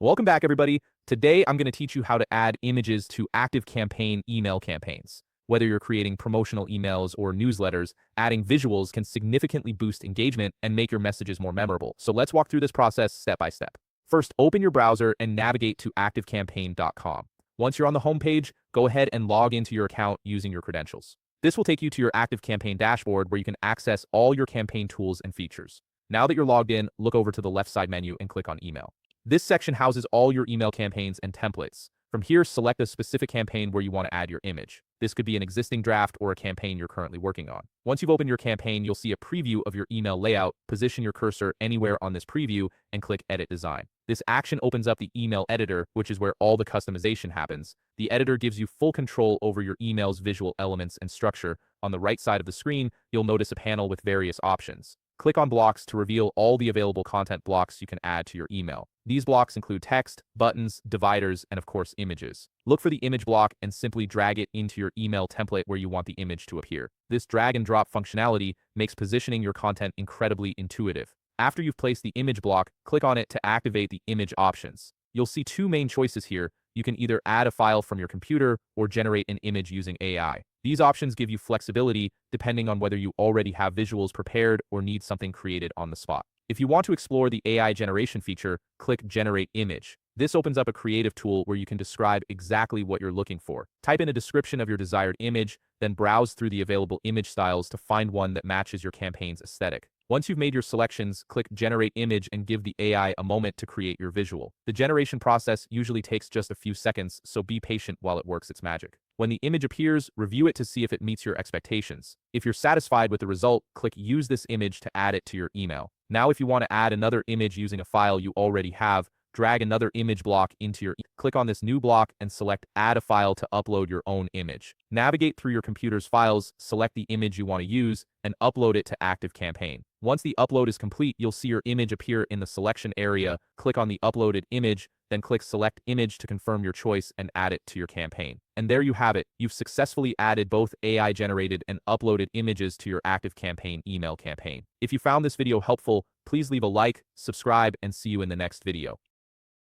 Welcome back, everybody. Today, I'm going to teach you how to add images to ActiveCampaign email campaigns. Whether you're creating promotional emails or newsletters, adding visuals can significantly boost engagement and make your messages more memorable. So let's walk through this process step by step. First, open your browser and navigate to ActiveCampaign.com. Once you're on the homepage, go ahead and log into your account using your credentials. This will take you to your ActiveCampaign dashboard where you can access all your campaign tools and features. Now that you're logged in, look over to the left side menu and click on Email. This section houses all your email campaigns and templates. From here, select a specific campaign where you want to add your image. This could be an existing draft or a campaign you're currently working on. Once you've opened your campaign, you'll see a preview of your email layout. Position your cursor anywhere on this preview and click Edit Design. This action opens up the email editor, which is where all the customization happens. The editor gives you full control over your email's visual elements and structure. On the right side of the screen, you'll notice a panel with various options. Click on blocks to reveal all the available content blocks you can add to your email. These blocks include text, buttons, dividers, and of course images. Look for the image block and simply drag it into your email template where you want the image to appear. This drag and drop functionality makes positioning your content incredibly intuitive. After you've placed the image block, click on it to activate the image options. You'll see two main choices here. You can either add a file from your computer or generate an image using AI. These options give you flexibility depending on whether you already have visuals prepared or need something created on the spot. If you want to explore the AI generation feature, click Generate Image. This opens up a creative tool where you can describe exactly what you're looking for. Type in a description of your desired image, then browse through the available image styles to find one that matches your campaign's aesthetic. Once you've made your selections, click Generate Image and give the AI a moment to create your visual. The generation process usually takes just a few seconds, so be patient while it works its magic. When the image appears, review it to see if it meets your expectations. If you're satisfied with the result, click Use this image to add it to your email. Now, if you want to add another image using a file you already have, drag another image block into your click on this new block and select Add a file to upload your own image. Navigate through your computer's files, select the image you want to use, and upload it to ActiveCampaign. Once the upload is complete, you'll see your image appear in the selection area. Click on the uploaded image, then click Select Image to confirm your choice and add it to your campaign. And there you have it. You've successfully added both AI-generated and uploaded images to your ActiveCampaign email campaign. If you found this video helpful, please leave a like, subscribe, and see you in the next video.